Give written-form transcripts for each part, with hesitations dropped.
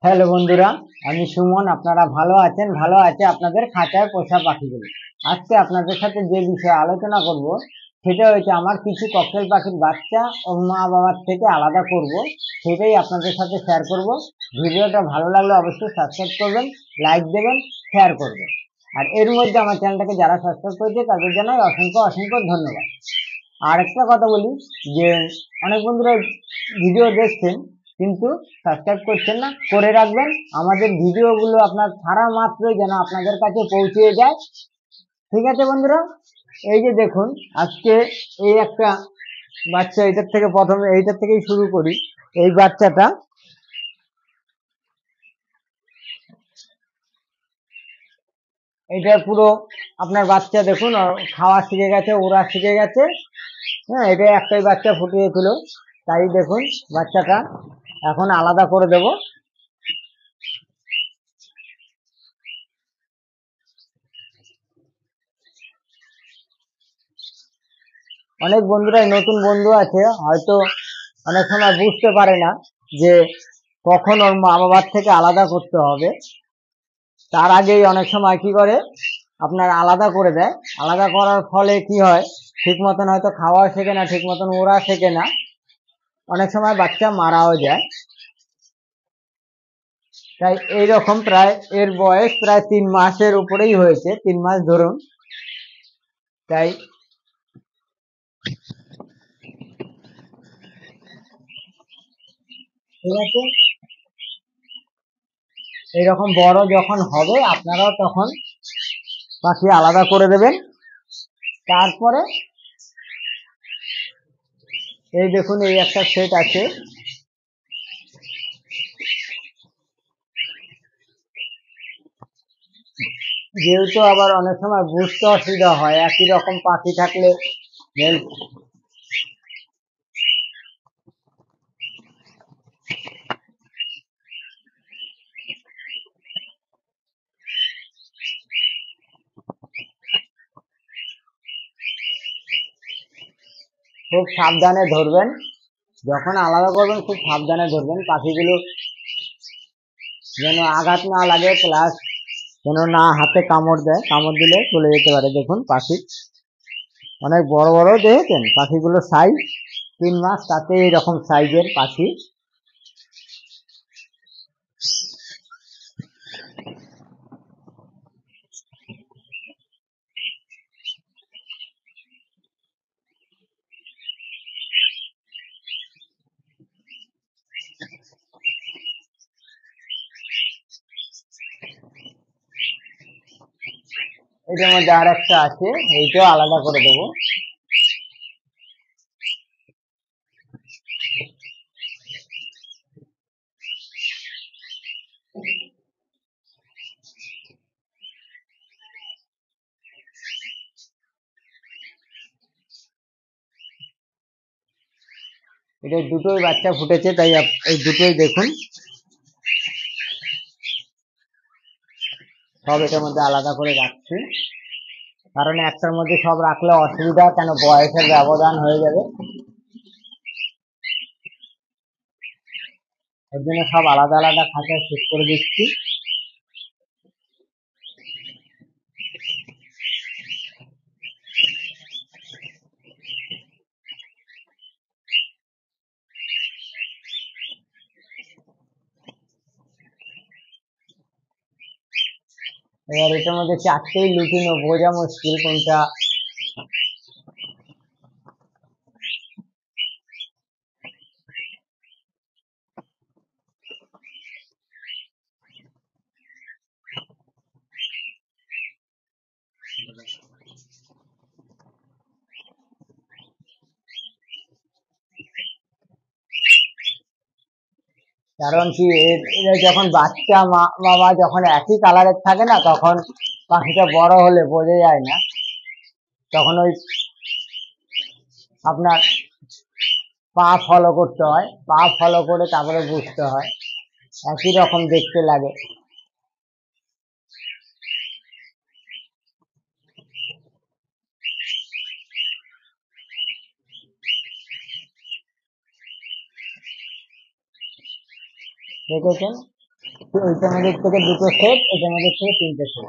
Hello বন্ধুরা, আমি সুমন। আপনারা ভালো আছেন? ভালো আছে আপনাদের খাঁচায় পোষা পাখিগুলো। আজকে আপনাদের সাথে যে বিষয়ে আলোচনা করব সেটা হচ্ছে আমার কিছু ককটেল পাখির বাচ্চা ও মা বাবার থেকে আলাদা করব, সেটাই আপনাদের সাথে শেয়ার করব। ভিডিওটা ভালো লাগলে অবশ্যই সাবস্ক্রাইব করবেন, লাইক দেবেন, শেয়ার করবেন। আর এর মধ্যে আমার চ্যানেলটাকে যারা সাবস্ক্রাইব করেছে তাদের জানাই অসংখ্য অসংখ্য ধন্যবাদ। আর একটা কথা বলি যে অনেক বন্ধুরা ভিডিও দেখছেন কিন্তু সাবস্ক্রাইব করছেন না, করে রাখবেন। আমাদের ভিডিওগুলো আপনার ছাড়া মাত্রই যেন আপনাদের কাছে পৌঁছে যায়। ঠিক আছে বন্ধুরা, এই যে দেখুন আজকে এই একটা বাচ্চা, এইটার থেকে প্রথমে এইটার থেকেই শুরু করি। এই বাচ্চাটা, এটা পুরো আপনার বাচ্চা দেখুন, খাওয়া শিখে গেছে, ওরা শিখে গেছে। হ্যাঁ, এটা একটাই বাচ্চা ফুটিয়েছিল, তাই দেখুন বাচ্চাটা এখন আলাদা করে দেব। অনেক বন্ধুরাই নতুন বন্ধু আছে, হয়তো অনেক সময় বুঝতে পারে না যে কখন ওর মা বাবার থেকে আলাদা করতে হবে। তার আগেই অনেক সময় কি করে আপনার আলাদা করে দেয়। আলাদা করার ফলে কি হয়, ঠিক মতন হয়তো খাওয়া শেখে না, ঠিক মতন ওরা শেখে না, অনেক সময় বাচ্চা মারাও যায়। তাই এইরকম প্রায় এর বয়স প্রায় 3 মাসের উপরেই হয়েছে, 3 মাস ধরুন। তাই ঠিক আছে, এইরকম বড় যখন হবে আপনারাও তখন পাখি আলাদা করে দেবেন। তারপরে এই দেখুন এই একটা সেট আছে। যেহেতু আবার অনেক সময় বুঝতে অসুবিধা হয়, একই রকম পাখি থাকলে খুব সাবধানে ধরবেন। যখন আলাদা করবেন খুব সাবধানে ধরবেন, পাখিগুলো যেন আঘাত না লাগে, প্লাস যেন না হাতে কামড় দেয়, কামড় দিলে চলে যেতে পারে। দেখুন পাখি অনেক বড় বড়, দেখেছেন পাখিগুলো সাইজ, 3 মাস তাতে এরকম সাইজের পাখি। এটার মধ্যে আর একটা আছে, এইটাও আলাদা করে দেবো। এটা দুটোই বাচ্চা ফুটেছে, তাই এই দুটোই দেখুন সব এটার মধ্যে আলাদা করে রাখছি, কারণ একটার মধ্যে সব রাখলে অসুবিধা, কেন বয়সের ব্যবধান হয়ে যাবে। এর জন্য সব আলাদা আলাদা খাঁচায় সেট করে দিচ্ছি। এবার এটার মধ্যে 4টেই লুটিনো, বোঝা মুশকিল কোনটা। কারণ কি, এরা যখন বাচ্চা মা বাবা যখন একই কালারের থাকে না, তখন পাখিটা বড় হলে বোঝা যায় না। তখন ওই আপনার পা ফলো করতে হয়, পা ফলো করে তারপরে বুঝতে হয়, একই রকম দেখতে লাগে। দেখেছেন ওইটার মধ্যে থেকে দুটো সেট, এটার মধ্যে থেকে তিনটে সেট।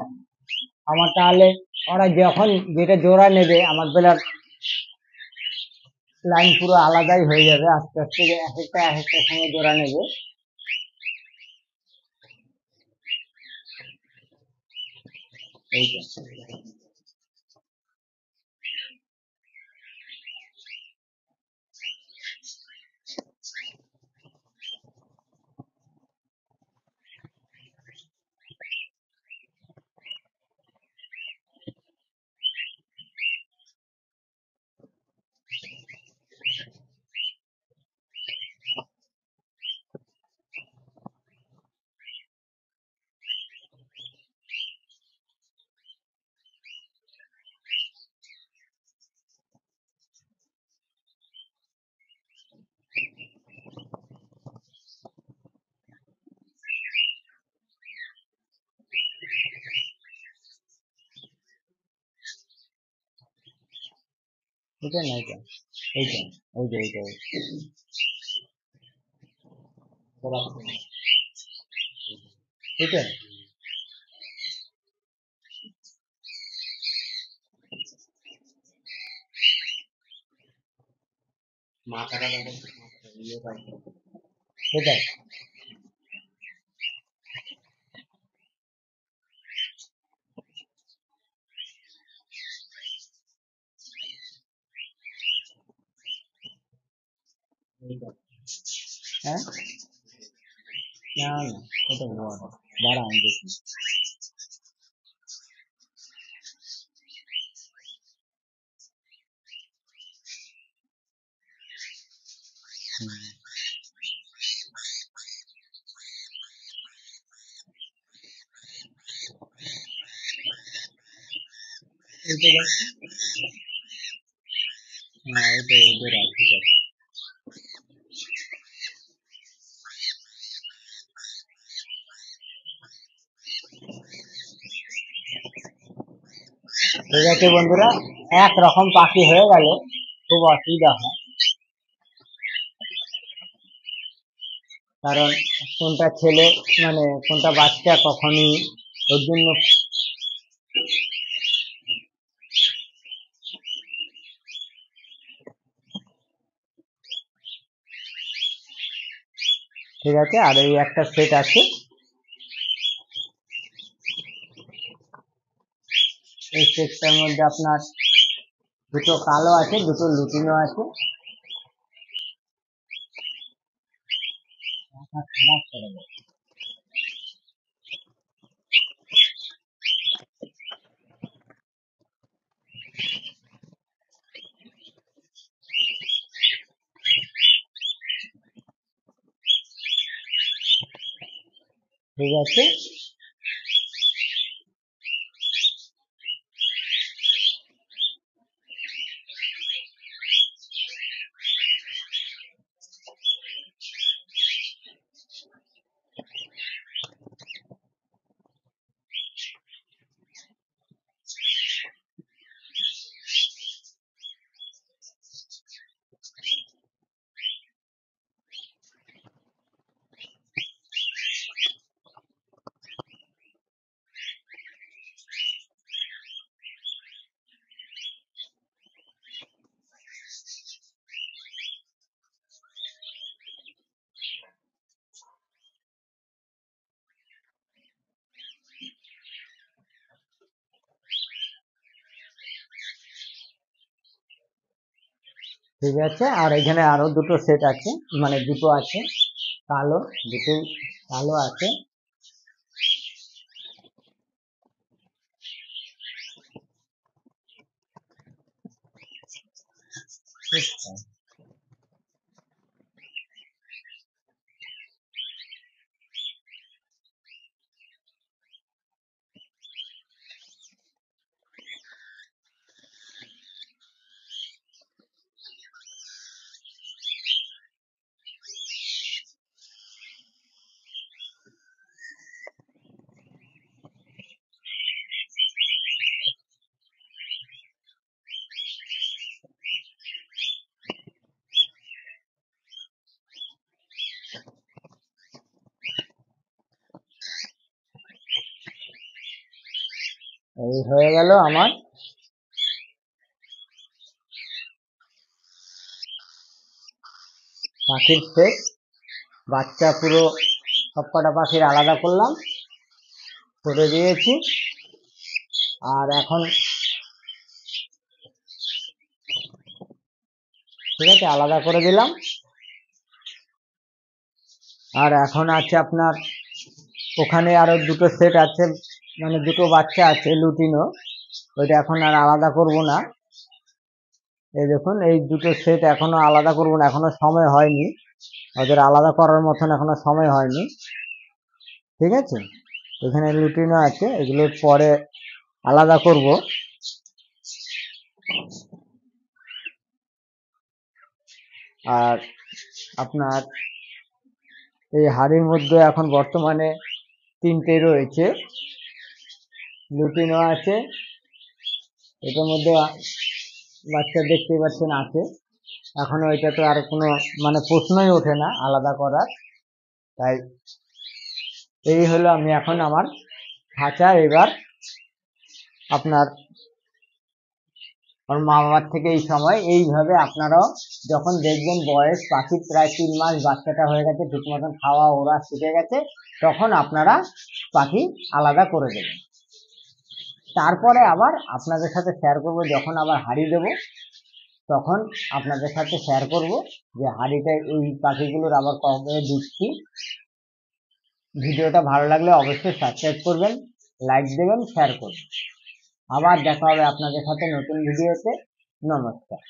আমার তাহলে ওরা যখন যেটা জোড়া নেবে আমার বেলার লাইন পুরো আলাদাই হয়ে যাবে, আস্তে আস্তে এক একটা সঙ্গে জোড়া নেবে। এইটা এটা না, এইটা এইটা এইটা এইটা এটা এটা হ্যাঁ, না না, এটা বড়, দাঁড়া আমি দেখি। এটা হ্যাঁ, এটা এদের আছে, ঠিক আছে। ঠিক আছে বন্ধুরা, একরকম পাখি হয়ে গেলে খুব অসুবিধা হয়, কারণ কোনটা ছেলে মানে কোনটা বাচ্চা কখনই, ওর জন্য ঠিক আছে। আর এই একটা সেট আছে, এই সেটটার মধ্যে আপনার দুটো কালো আছে, দুটো লুটিনো আছে। খারাপ করে দেয়। ঠিক আছে, ঠিক আছে। আর এখানে আরো দুটো সেট আছে, মানে দুটো আছে কালো, দুটো কালো আছে। এই হয়ে গেল আমার পাখির সেট। বাচ্চা পুরো সবকটা পাখির আলাদা করলাম, করে দিয়েছি। আর এখন ঠিক আছে, আলাদা করে দিলাম। আর এখন আছে আপনার ওখানে আরো দুটো সেট আছে, মানে দুটো বাচ্চা আছে লুটিনো, ওইটা এখন আর আলাদা করব না। এই দেখুন, এই দুটো সেট এখনো আলাদা করব না, এখনো সময় হয়নি, ওদের আলাদা করার মতন এখনো সময় হয়নি। ঠিক আছে, এখানে লুটিনো আছে, এগুলোর পরে আলাদা করব। আর আপনার এই হাড়ির মধ্যে এখন বর্তমানে 3টে রয়েছে, লুটিনো আছে, এটার মধ্যে বাচ্চা দেখতেই পাচ্ছেন আছে। এখনো এটা তো আর কোনো মানে প্রশ্নই ওঠে না আলাদা করার। তাই এই হলো আমি এখন আমার খাঁচা। এবার আপনার ওর মা বাবার থেকে এই সময় এইভাবে আপনারাও যখন দেখবেন বয়স পাখির প্রায় 3 মাস বাচ্চাটা হয়ে গেছে, ঠিক মতন খাওয়া ওরা শিখে গেছে, তখন আপনারা পাখি আলাদা করে দেবেন। তারপরে আবার আপনাদের সাথে শেয়ার করব, যখন আবার হাঁড়ি দেব তখন আপনাদের সাথে শেয়ার করব যে হাঁড়িটা এই পাখিগুলোর আবার কবে দিচ্ছি। ভিডিওটা ভালো লাগলে অবশ্যই সাবস্ক্রাইব করবেন, লাইক দেবেন, শেয়ার করবেন। আবার দেখা হবে আপনাদের সাথে নতুন ভিডিওতে। নমস্কার।